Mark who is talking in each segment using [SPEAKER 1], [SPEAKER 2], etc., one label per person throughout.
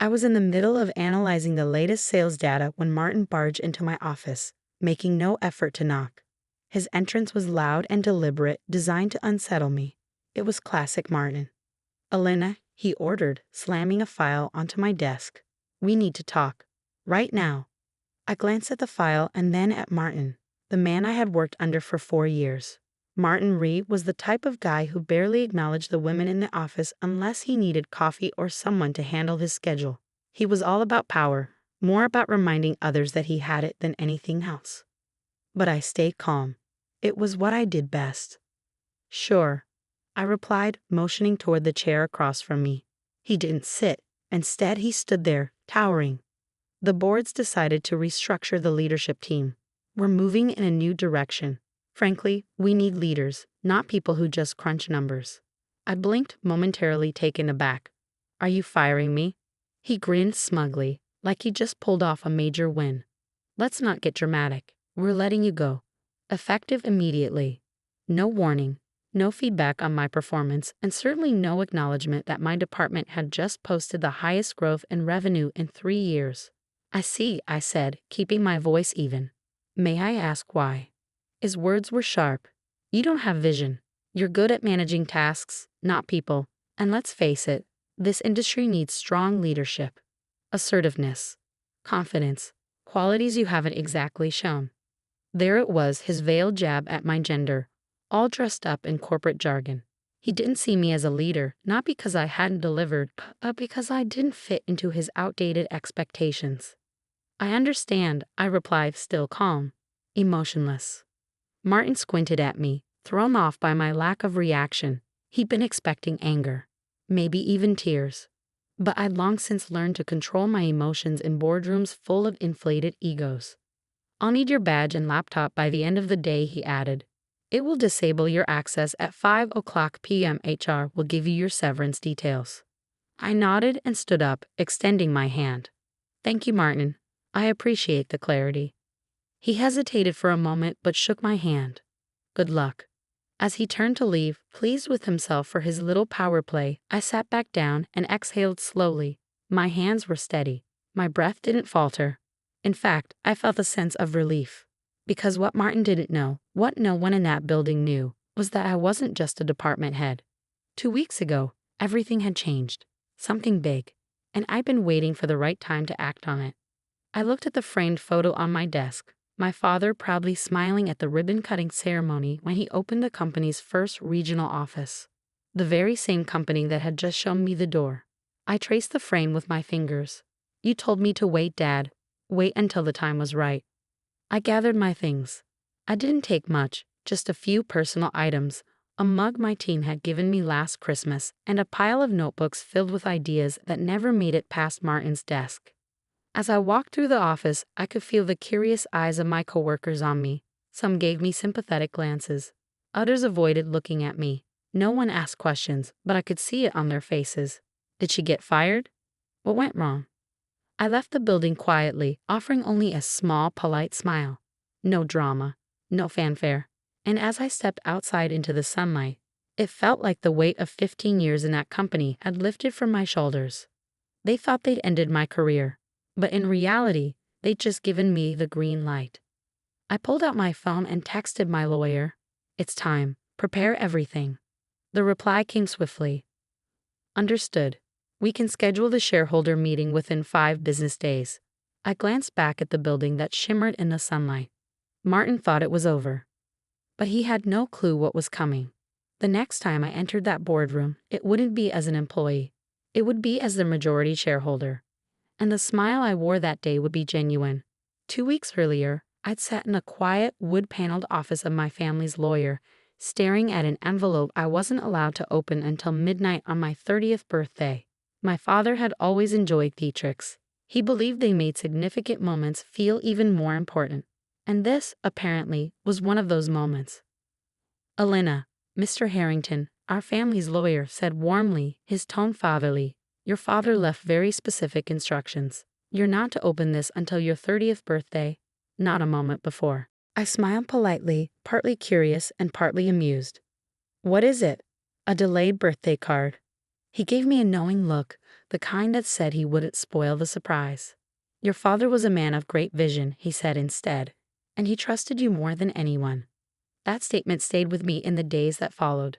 [SPEAKER 1] I was in the middle of analyzing the latest sales data when Martin barged into my office, making no effort to knock. His entrance was loud and deliberate, designed to unsettle me. It was classic Martin. "Elena," he ordered, slamming a file onto my desk. "We need to talk. Right now." I glanced at the file and then at Martin, the man I had worked under for 4 years. Martin Reed was the type of guy who barely acknowledged the women in the office unless he needed coffee or someone to handle his schedule. He was all about power, more about reminding others that he had it than anything else. But I stayed calm. It was what I did best. "Sure," I replied, motioning toward the chair across from me. He didn't sit. Instead, he stood there, towering. "The board's decided to restructure the leadership team. We're moving in a new direction. Frankly, we need leaders, not people who just crunch numbers." I blinked, momentarily taken aback. "Are you firing me?" He grinned smugly, like he just pulled off a major win. "Let's not get dramatic. We're letting you go. Effective immediately. No warning, no feedback on my performance, and certainly no acknowledgement that my department had just posted the highest growth in revenue in 3 years. "I see," I said, keeping my voice even. "May I ask why?" His words were sharp. "You don't have vision. You're good at managing tasks, not people. And let's face it, this industry needs strong leadership. Assertiveness. Confidence. Qualities you haven't exactly shown." There it was, his veiled jab at my gender, all dressed up in corporate jargon. He didn't see me as a leader, not because I hadn't delivered, but because I didn't fit into his outdated expectations. "I understand," I replied, still calm, emotionless. Martin squinted at me, thrown off by my lack of reaction. He'd been expecting anger, maybe even tears. But I'd long since learned to control my emotions in boardrooms full of inflated egos. "I'll need your badge and laptop by the end of the day," he added. "It will disable your access at 5:00 p.m. HR will give you your severance details." I nodded and stood up, extending my hand. "Thank you, Martin. I appreciate the clarity." He hesitated for a moment but shook my hand. "Good luck." As he turned to leave, pleased with himself for his little power play, I sat back down and exhaled slowly. My hands were steady. My breath didn't falter. In fact, I felt a sense of relief. Because what Martin didn't know, what no one in that building knew, was that I wasn't just a department head. 2 weeks ago, everything had changed. Something big. And I'd been waiting for the right time to act on it. I looked at the framed photo on my desk, my father proudly smiling at the ribbon-cutting ceremony when he opened the company's first regional office. The very same company that had just shown me the door. I traced the frame with my fingers. "You told me to wait, Dad. Wait until the time was right." I gathered my things. I didn't take much, just a few personal items, a mug my team had given me last Christmas, and a pile of notebooks filled with ideas that never made it past Martin's desk. As I walked through the office, I could feel the curious eyes of my coworkers on me. Some gave me sympathetic glances. Others avoided looking at me. No one asked questions, but I could see it on their faces. Did she get fired? What went wrong? I left the building quietly, offering only a small, polite smile. No drama, no fanfare. And as I stepped outside into the sunlight, it felt like the weight of 15 years in that company had lifted from my shoulders. They thought they'd ended my career. But in reality, they'd just given me the green light. I pulled out my phone and texted my lawyer. "It's time. Prepare everything." The reply came swiftly. "Understood. We can schedule the shareholder meeting within 5 business days." I glanced back at the building that shimmered in the sunlight. Martin thought it was over. But he had no clue what was coming. The next time I entered that boardroom, it wouldn't be as an employee. It would be as the majority shareholder. And the smile I wore that day would be genuine. 2 weeks earlier, I'd sat in a quiet, wood-paneled office of my family's lawyer, staring at an envelope I wasn't allowed to open until midnight on my 30th birthday. My father had always enjoyed theatrics. He believed they made significant moments feel even more important. And this, apparently, was one of those moments. "Elena," Mr. Harrington, our family's lawyer, said warmly, his tone fatherly. "Your father left very specific instructions. You're not to open this until your 30th birthday, not a moment before." I smiled politely, partly curious and partly amused. "What is it?" "A delayed birthday card." He gave me a knowing look, the kind that said he wouldn't spoil the surprise. Your father was a man of great vision, he said instead, and he trusted you more than anyone. That statement stayed with me in the days that followed.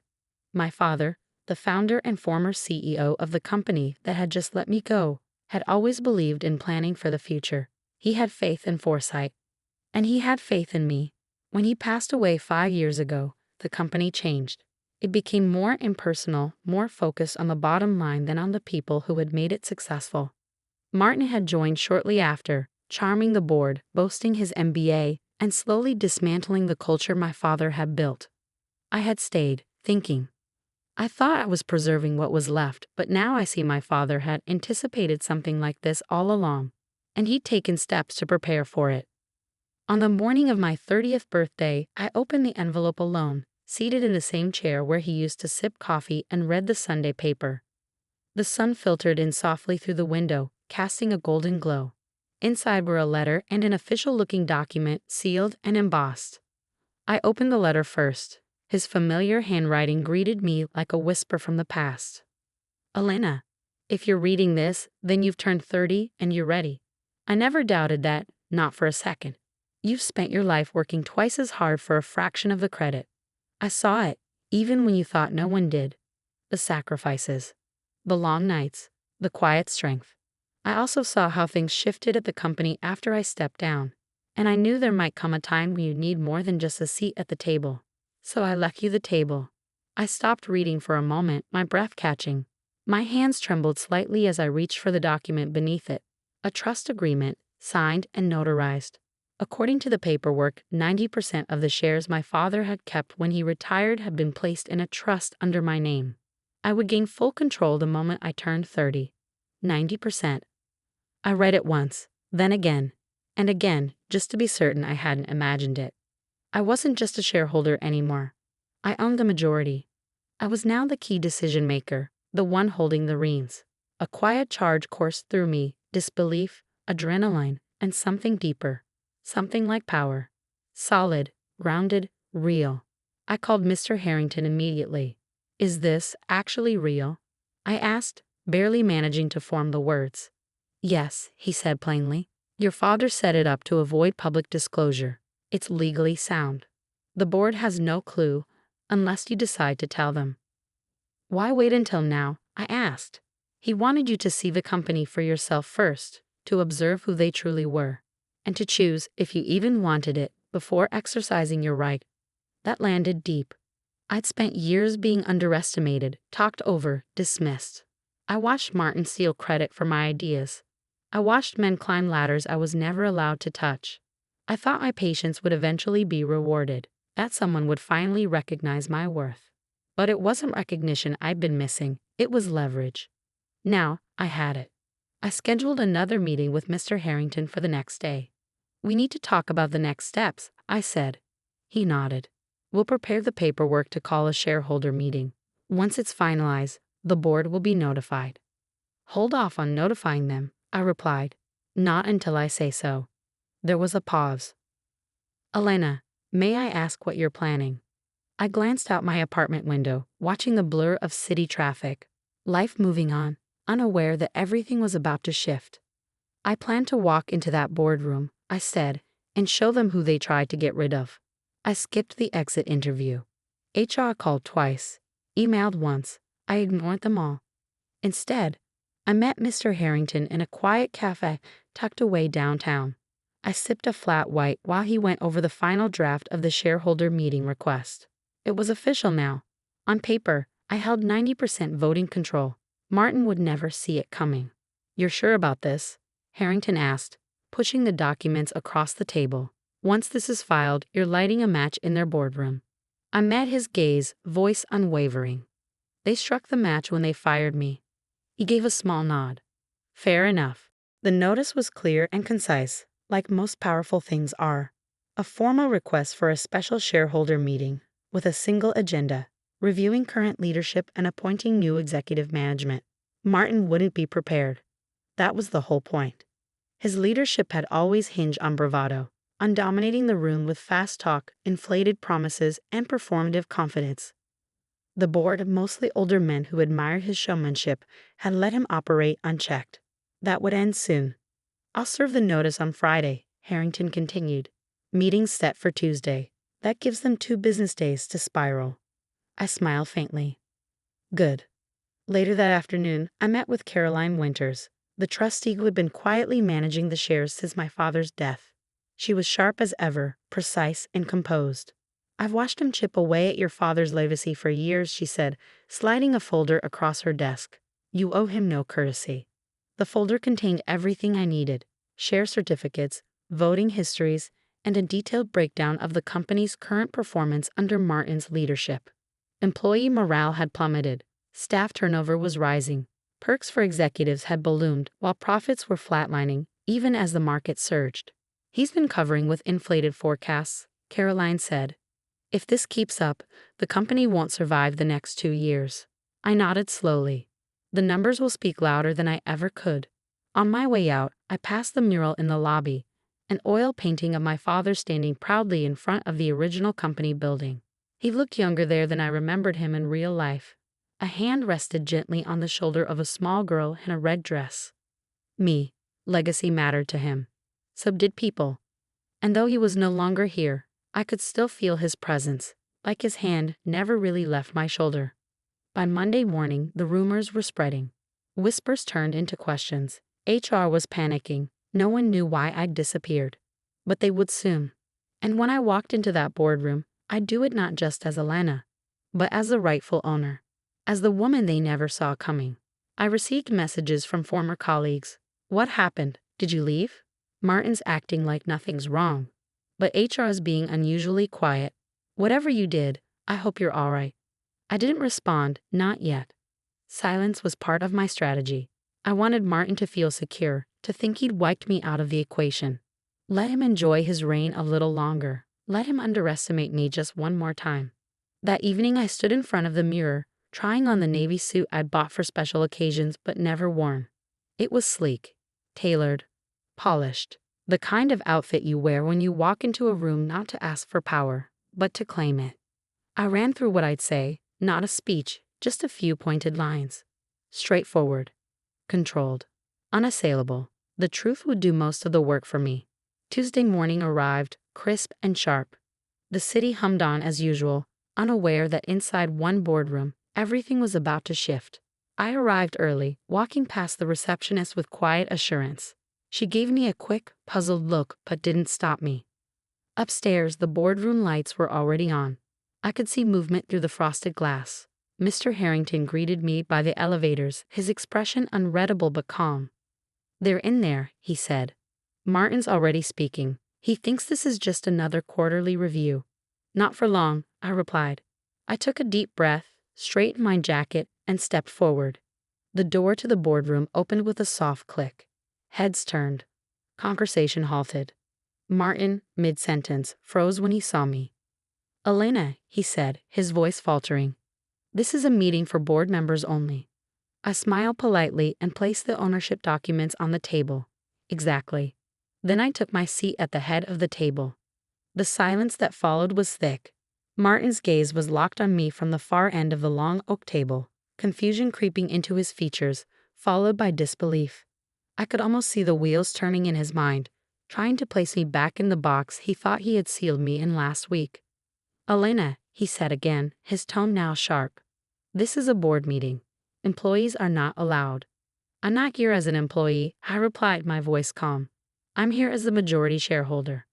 [SPEAKER 1] My father, the founder and former CEO of the company that had just let me go, had always believed in planning for the future. He had faith and foresight. And he had faith in me. When he passed away 5 years ago, the company changed. It became more impersonal, more focused on the bottom line than on the people who had made it successful. Martin had joined shortly after, charming the board, boasting his MBA, and slowly dismantling the culture my father had built. I had stayed, thinking. I thought I was preserving what was left, but now I see my father had anticipated something like this all along, and he'd taken steps to prepare for it. On the morning of my 30th birthday, I opened the envelope alone, seated in the same chair where he used to sip coffee and read the Sunday paper. The sun filtered in softly through the window, casting a golden glow. Inside were a letter and an official-looking document, sealed and embossed. I opened the letter first. His familiar handwriting greeted me like a whisper from the past. Elena, if you're reading this, then you've turned 30 and you're ready. I never doubted that, not for a second. You've spent your life working twice as hard for a fraction of the credit. I saw it, even when you thought no one did. The sacrifices. The long nights. The quiet strength. I also saw how things shifted at the company after I stepped down. And I knew there might come a time when you'd need more than just a seat at the table. So I left you the table. I stopped reading for a moment, my breath catching. My hands trembled slightly as I reached for the document beneath it. A trust agreement, signed and notarized. According to the paperwork, 90% of the shares my father had kept when he retired had been placed in a trust under my name. I would gain full control the moment I turned 30. 90%. I read it once, then again, and again, just to be certain I hadn't imagined it. I wasn't just a shareholder anymore. I owned the majority. I was now the key decision maker, the one holding the reins. A quiet charge coursed through me, disbelief, adrenaline, and something deeper. Something like power. Solid, grounded, real. I called Mr. Harrington immediately. Is this actually real? I asked, barely managing to form the words. Yes, he said plainly. Your father set it up to avoid public disclosure. It's legally sound. The board has no clue, unless you decide to tell them. Why wait until now? I asked. He wanted you to see the company for yourself first, to observe who they truly were, and to choose, if you even wanted it, before exercising your right. That landed deep. I'd spent years being underestimated, talked over, dismissed. I watched Martin steal credit for my ideas. I watched men climb ladders I was never allowed to touch. I thought my patience would eventually be rewarded, that someone would finally recognize my worth. But it wasn't recognition I'd been missing, it was leverage. Now, I had it. I scheduled another meeting with Mr. Harrington for the next day. We need to talk about the next steps, I said. He nodded. We'll prepare the paperwork to call a shareholder meeting. Once it's finalized, the board will be notified. Hold off on notifying them, I replied. Not until I say so. There was a pause. Elena, may I ask what you're planning? I glanced out my apartment window, watching the blur of city traffic. Life moving on, unaware that everything was about to shift. I plan to walk into that boardroom, I said, and show them who they tried to get rid of. I skipped the exit interview. HR called twice, emailed once. I ignored them all. Instead, I met Mr. Harrington in a quiet cafe tucked away downtown. I sipped a flat white while he went over the final draft of the shareholder meeting request. It was official now. On paper, I held 90% voting control. Martin would never see it coming. You're sure about this? Harrington asked, pushing the documents across the table. Once this is filed, you're lighting a match in their boardroom. I met his gaze, voice unwavering. They struck the match when they fired me. He gave a small nod. Fair enough. The notice was clear and concise, like most powerful things are. A formal request for a special shareholder meeting, with a single agenda, reviewing current leadership and appointing new executive management. Martin wouldn't be prepared. That was the whole point. His leadership had always hinged on bravado, on dominating the room with fast talk, inflated promises, and performative confidence. The board, mostly older men who admired his showmanship, had let him operate unchecked. That would end soon. I'll serve the notice on Friday, Harrington continued. Meetings set for Tuesday. That gives them 2 business days to spiral. I smiled faintly. Good. Later that afternoon, I met with Caroline Winters, the trustee who had been quietly managing the shares since my father's death. She was sharp as ever, precise and composed. I've watched him chip away at your father's legacy for years, she said, sliding a folder across her desk. You owe him no courtesy. The folder contained everything I needed: share certificates, voting histories, and a detailed breakdown of the company's current performance under Martin's leadership. Employee morale had plummeted. Staff turnover was rising. Perks for executives had ballooned, while profits were flatlining, even as the market surged. He's been covering with inflated forecasts, Caroline said. If this keeps up, the company won't survive the next 2 years. I nodded slowly. The numbers will speak louder than I ever could. On my way out, I passed the mural in the lobby, an oil painting of my father standing proudly in front of the original company building. He looked younger there than I remembered him in real life. A hand rested gently on the shoulder of a small girl in a red dress. Legacy mattered to him. So did people. And though he was no longer here, I could still feel his presence, like his hand never really left my shoulder. By Monday morning, the rumors were spreading. Whispers turned into questions. HR was panicking. No one knew why I'd disappeared. But they would soon. And when I walked into that boardroom, I'd do it not just as Elena, but as the rightful owner, as the woman they never saw coming. I received messages from former colleagues. What happened? Did you leave? Martin's acting like nothing's wrong. But HR is being unusually quiet. Whatever you did, I hope you're all right. I didn't respond, not yet. Silence was part of my strategy. I wanted Martin to feel secure, to think he'd wiped me out of the equation. Let him enjoy his reign a little longer. Let him underestimate me just one more time. That evening I stood in front of the mirror, trying on the navy suit I'd bought for special occasions but never worn. It was sleek, tailored, polished. The kind of outfit you wear when you walk into a room not to ask for power, but to claim it. I ran through what I'd say, not a speech, just a few pointed lines. Straightforward, controlled, unassailable. The truth would do most of the work for me. Tuesday morning arrived, crisp and sharp. The city hummed on as usual, unaware that inside one boardroom, everything was about to shift. I arrived early, walking past the receptionist with quiet assurance. She gave me a quick, puzzled look but didn't stop me. Upstairs, the boardroom lights were already on. I could see movement through the frosted glass. Mr. Harrington greeted me by the elevators, his expression unreadable but calm. They're in there, he said. Martin's already speaking. He thinks this is just another quarterly review. Not for long, I replied. I took a deep breath, straightened my jacket, and stepped forward. The door to the boardroom opened with a soft click. Heads turned. Conversation halted. Martin, mid-sentence, froze when he saw me. Elena, he said, his voice faltering. This is a meeting for board members only. I smiled politely and placed the ownership documents on the table. Exactly. Then I took my seat at the head of the table. The silence that followed was thick. Martin's gaze was locked on me from the far end of the long oak table, confusion creeping into his features, followed by disbelief. I could almost see the wheels turning in his mind, trying to place me back in the box he thought he had sealed me in last week. Elena, he said again, his tone now sharp. This is a board meeting. Employees are not allowed. I'm not here as an employee, I replied, my voice calm. I'm here as the majority shareholder.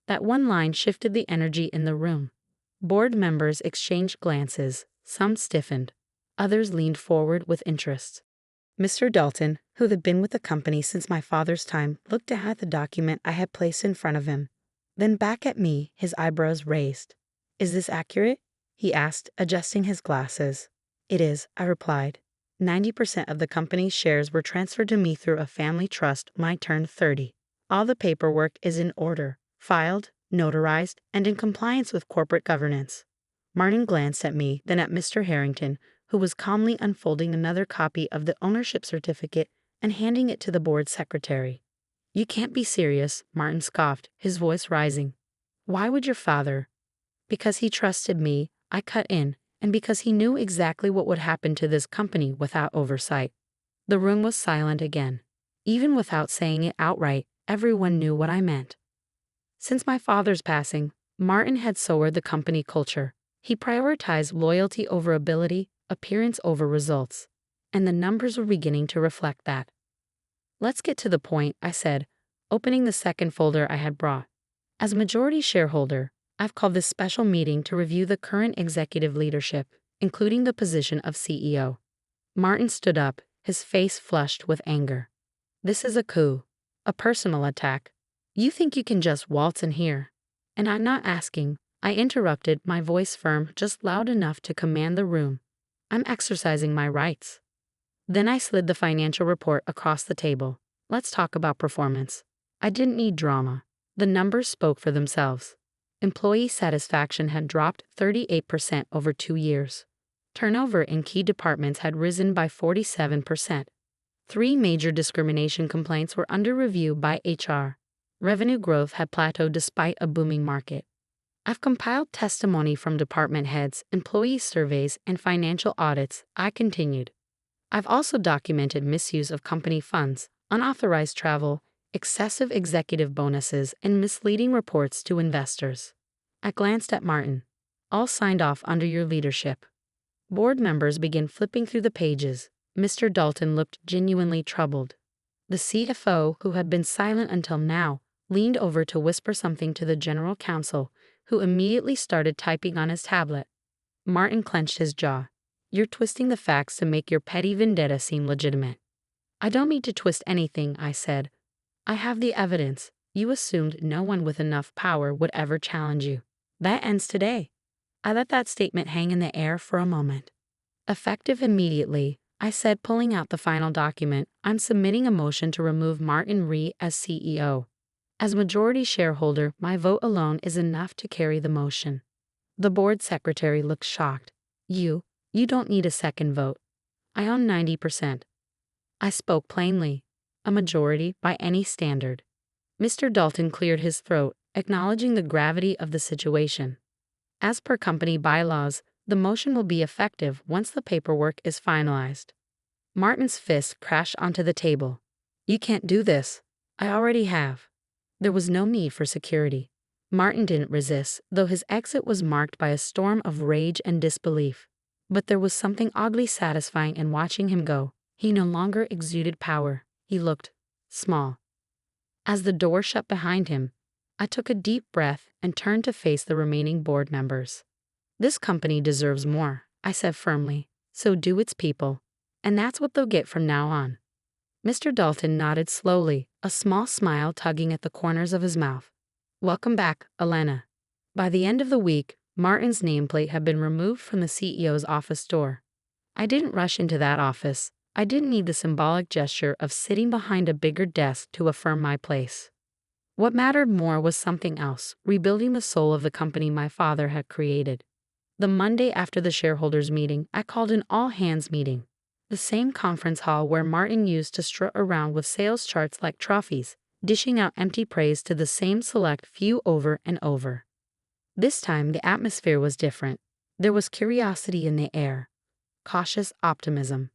[SPEAKER 1] That one line shifted the energy in the room. Board members exchanged glances, some stiffened, others leaned forward with interest. Mr. Dalton, who had been with the company since my father's time, looked down at the document I had placed in front of him, then back at me, his eyebrows raised. Is this accurate? He asked, adjusting his glasses. It is, I replied. 90% of the company's shares were transferred to me through a family trust when I turned 30. All the paperwork is in order, filed, notarized, and in compliance with corporate governance. Martin glanced at me, then at Mr. Harrington, who was calmly unfolding another copy of the ownership certificate and handing it to the board secretary. You can't be serious, Martin scoffed, his voice rising. Why would your father? Because he trusted me, I cut in, and because he knew exactly what would happen to this company without oversight. The room was silent again. Even without saying it outright, everyone knew what I meant. Since my father's passing, Martin had soured the company culture. He prioritized loyalty over ability, appearance over results. And the numbers were beginning to reflect that. "Let's get to the point," I said, opening the second folder I had brought. "As majority shareholder, I've called this special meeting to review the current executive leadership, including the position of CEO. Martin stood up, his face flushed with anger. "This is a coup. A personal attack. You think you can just waltz in here?" "And I'm not asking," I interrupted, my voice firm, just loud enough to command the room. "I'm exercising my rights." Then I slid the financial report across the table. "Let's talk about performance." I didn't need drama. The numbers spoke for themselves. Employee satisfaction had dropped 38% over 2 years. Turnover in key departments had risen by 47%. 3 major discrimination complaints were under review by HR. Revenue growth had plateaued despite a booming market. I've compiled testimony from department heads, employee surveys, and financial audits, I continued. I've also documented misuse of company funds, unauthorized travel, excessive executive bonuses, and misleading reports to investors. I glanced at Martin. "All signed off under your leadership." Board members began flipping through the pages. Mr. Dalton looked genuinely troubled. The CFO, who had been silent until now, leaned over to whisper something to the general counsel, who immediately started typing on his tablet. Martin clenched his jaw. "You're twisting the facts to make your petty vendetta seem legitimate." "I don't mean to twist anything," I said. "I have the evidence. You assumed no one with enough power would ever challenge you. That ends today." I let that statement hang in the air for a moment. "Effective immediately," I said, pulling out the final document, "I'm submitting a motion to remove Martin Ree as CEO. As majority shareholder, my vote alone is enough to carry the motion." The board secretary looked shocked. You don't need a second vote. I own 90%. I spoke plainly. A majority by any standard. Mr. Dalton cleared his throat, acknowledging the gravity of the situation. "As per company bylaws, the motion will be effective once the paperwork is finalized." Martin's fist crashed onto the table. "You can't do this. I already have." There was no need for security. Martin didn't resist, though his exit was marked by a storm of rage and disbelief. But there was something oddly satisfying in watching him go. He no longer exuded power. He looked small. As the door shut behind him, I took a deep breath and turned to face the remaining board members. "This company deserves more," I said firmly. "So do its people. And that's what they'll get from now on." Mr. Dalton nodded slowly, a small smile tugging at the corners of his mouth. "Welcome back, Elena." By the end of the week, Martin's nameplate had been removed from the CEO's office door. I didn't rush into that office. I didn't need the symbolic gesture of sitting behind a bigger desk to affirm my place. What mattered more was something else, rebuilding the soul of the company my father had created. The Monday after the shareholders' meeting, I called an all-hands meeting. The same conference hall where Martin used to strut around with sales charts like trophies, dishing out empty praise to the same select few over and over. This time the atmosphere was different. There was curiosity in the air, cautious optimism.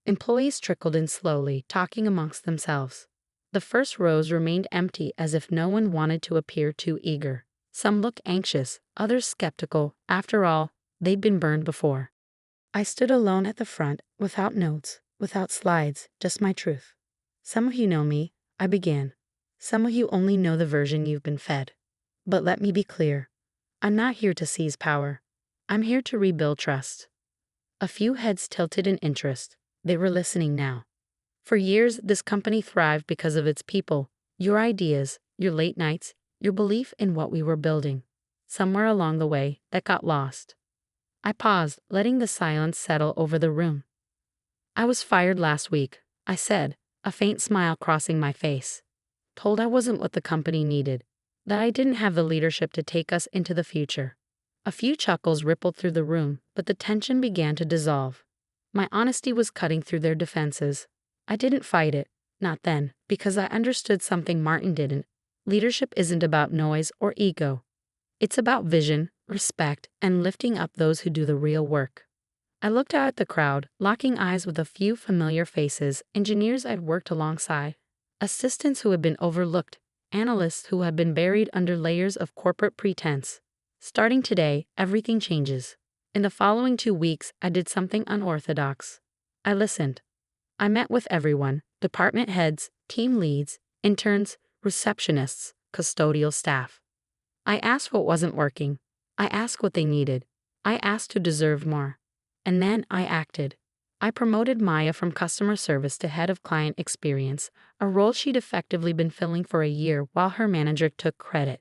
[SPEAKER 1] Employees trickled in slowly, talking amongst themselves. The first rows remained empty as if no one wanted to appear too eager. Some looked anxious, others skeptical. After all, they'd been burned before. I stood alone at the front, without notes, without slides, just my truth. "Some of you know me," I began. "Some of you only know the version you've been fed. But let me be clear. I'm not here to seize power. I'm here to rebuild trust." A few heads tilted in interest. They were listening now. "For years, this company thrived because of its people, your ideas, your late nights, your belief in what we were building. Somewhere along the way, that got lost." I paused, letting the silence settle over the room. "I was fired last week," I said, a faint smile crossing my face. "Told I wasn't what the company needed, that I didn't have the leadership to take us into the future." A few chuckles rippled through the room, but the tension began to dissolve. My honesty was cutting through their defenses. I didn't fight it, not then, because I understood something Martin didn't. Leadership isn't about noise or ego. It's about vision, respect, and lifting up those who do the real work. I looked out at the crowd, locking eyes with a few familiar faces, engineers I'd worked alongside, assistants who had been overlooked, analysts who had been buried under layers of corporate pretense. Starting today, everything changes. In the following 2 weeks, I did something unorthodox. I listened. I met with everyone: department heads, team leads, interns, receptionists, custodial staff. I asked what wasn't working. I asked what they needed. I asked who deserved more. And then I acted. I promoted Maya from customer service to head of client experience, a role she'd effectively been filling for a year while her manager took credit.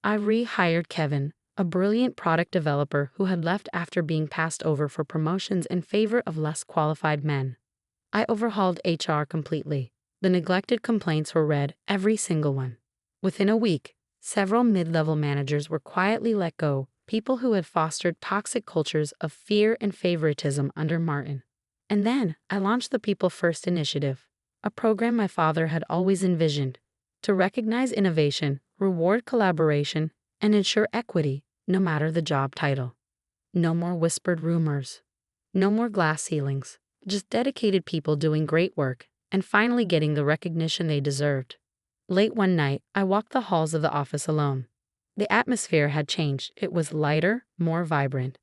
[SPEAKER 1] I rehired Kevin, a brilliant product developer who had left after being passed over for promotions in favor of less qualified men. I overhauled HR completely. The neglected complaints were read, every single one. Within a week, several mid-level managers were quietly let go, people who had fostered toxic cultures of fear and favoritism under Martin. And then I launched the People First initiative, a program my father had always envisioned, to recognize innovation, reward collaboration, and ensure equity, no matter the job title. No more whispered rumors. No more glass ceilings. Just dedicated people doing great work and finally getting the recognition they deserved. Late one night, I walked the halls of the office alone. The atmosphere had changed. It was lighter, more vibrant.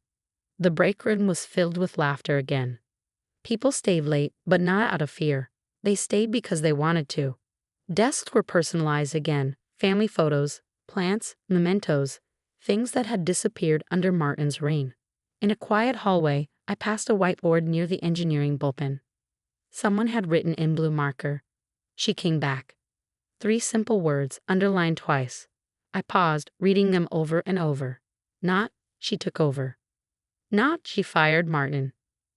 [SPEAKER 1] The break room was filled with laughter again. People stayed late, but not out of fear. They stayed because they wanted to. Desks were personalized again: family photos, plants, mementos, things that had disappeared under Martin's reign. In a quiet hallway, I passed a whiteboard near the engineering bullpen. Someone had written in blue marker, "She came back." 3 simple words, underlined twice. I paused, reading them over and over. Not, "She took over." Not, "She fired Martin."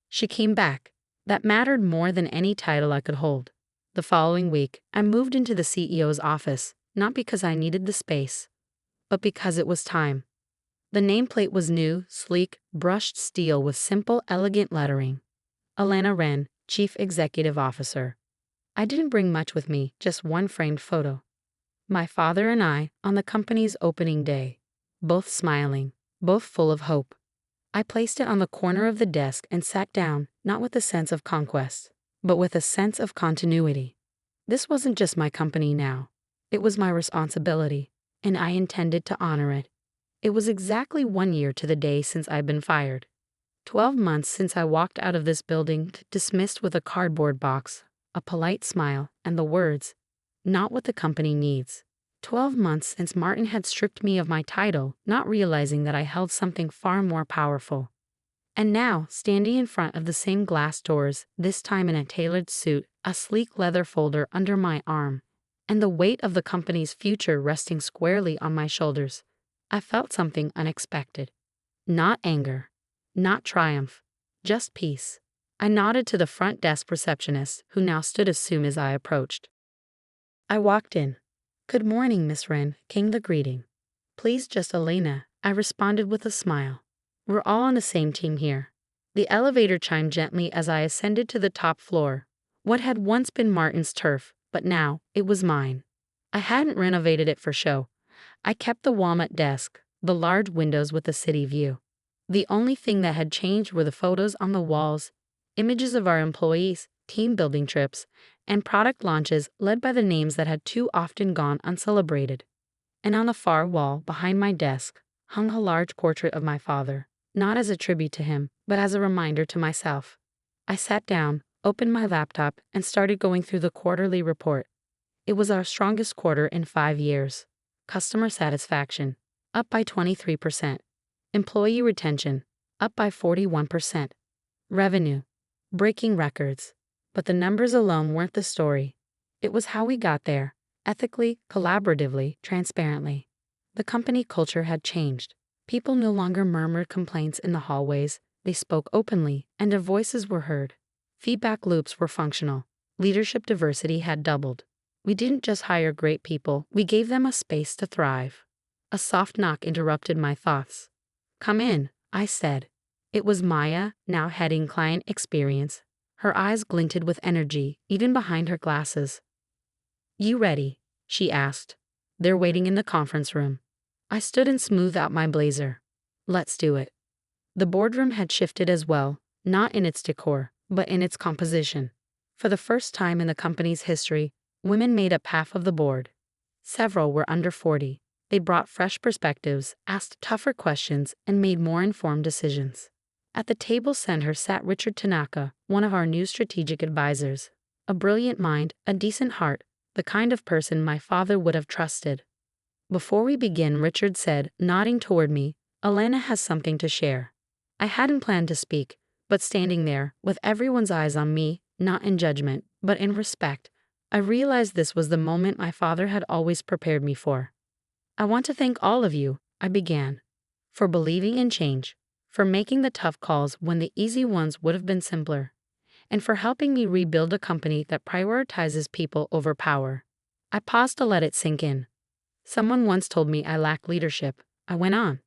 [SPEAKER 1] She came back. That mattered more than any title I could hold. The following week, I moved into the CEO's office, not because I needed the space, but because it was time. The nameplate was new, sleek, brushed steel with simple, elegant lettering. Alana Wren, Chief Executive Officer. I didn't bring much with me, just one framed photo. My father and I, on the company's opening day. Both smiling, both full of hope. I placed it on the corner of the desk and sat down, not with a sense of conquest, but with a sense of continuity. This wasn't just my company now. It was my responsibility, and I intended to honor it. It was exactly 1 year to the day since I'd been fired. 12 months since I walked out of this building, dismissed with a cardboard box, a polite smile, and the words, "Not what the company needs." 12 months since Martin had stripped me of my title, not realizing that I held something far more powerful. And now, standing in front of the same glass doors, this time in a tailored suit, a sleek leather folder under my arm, and the weight of the company's future resting squarely on my shoulders, I felt something unexpected. Not anger, not triumph, just peace. I nodded to the front desk receptionist, who now stood as soon as I approached. I walked in. "Good morning, Miss Wren," came the greeting. "Please, just Elena," I responded with a smile. "We're all on the same team here." The elevator chimed gently as I ascended to the top floor. What had once been Martin's turf, but now it was mine. I hadn't renovated it for show. I kept the walnut desk, the large windows with the city view. The only thing that had changed were the photos on the walls, images of our employees, team building trips, and product launches led by the names that had too often gone uncelebrated. And on the far wall, behind my desk, hung a large portrait of my father, not as a tribute to him, but as a reminder to myself. I sat down, opened my laptop, and started going through the quarterly report. It was our strongest quarter in 5 years. Customer satisfaction, up by 23%. Employee retention, up by 41%. Revenue, breaking records. But the numbers alone weren't the story. It was how we got there, ethically, collaboratively, transparently. The company culture had changed. People no longer murmured complaints in the hallways. They spoke openly, and their voices were heard. Feedback loops were functional. Leadership diversity had doubled. We didn't just hire great people, we gave them a space to thrive. A soft knock interrupted my thoughts. "Come in," I said. It was Maya, now heading client experience. Her eyes glinted with energy, even behind her glasses. "You ready?" she asked. "They're waiting in the conference room." I stood and smoothed out my blazer. Let's do it. The boardroom had shifted as well, not in its decor, but in its composition. For the first time in the company's history, women made up half of the board. Several were under 40. They brought fresh perspectives, asked tougher questions, and made more informed decisions. At the table's center sat Richard Tanaka, one of our new strategic advisors. A brilliant mind, a decent heart, the kind of person my father would have trusted. Before we begin, Richard said, nodding toward me, Elena has something to share. I hadn't planned to speak, but standing there, with everyone's eyes on me, not in judgment, but in respect, I realized this was the moment my father had always prepared me for. I want to thank all of you, I began, for believing in change, for making the tough calls when the easy ones would have been simpler, and for helping me rebuild a company that prioritizes people over power. I paused to let it sink in. Someone once told me I lack leadership. I went on.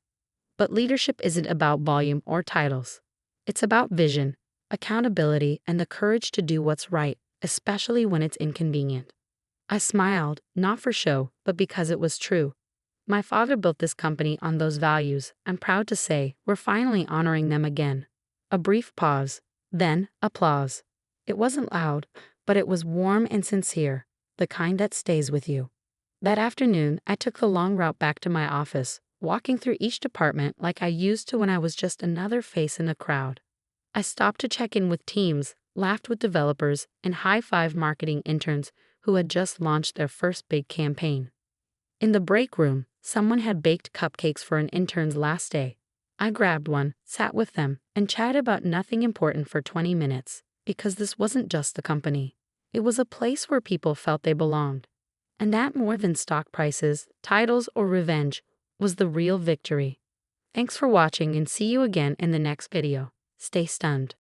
[SPEAKER 1] But leadership isn't about volume or titles. It's about vision, accountability, and the courage to do what's right, especially when it's inconvenient. I smiled, not for show, but because it was true. My father built this company on those values. I'm proud to say we're finally honoring them again. A brief pause, then applause. It wasn't loud, but it was warm and sincere, the kind that stays with you. That afternoon, I took the long route back to my office, walking through each department like I used to when I was just another face in the crowd. I stopped to check in with teams, laughed with developers, and high-fived marketing interns who had just launched their first big campaign. In the break room, someone had baked cupcakes for an intern's last day. I grabbed one, sat with them, and chatted about nothing important for 20 minutes, because this wasn't just the company. It was a place where people felt they belonged. And that, more than stock prices, titles, or revenge, was the real victory. Thanks for watching, and see you again in the next video. Stay stunned.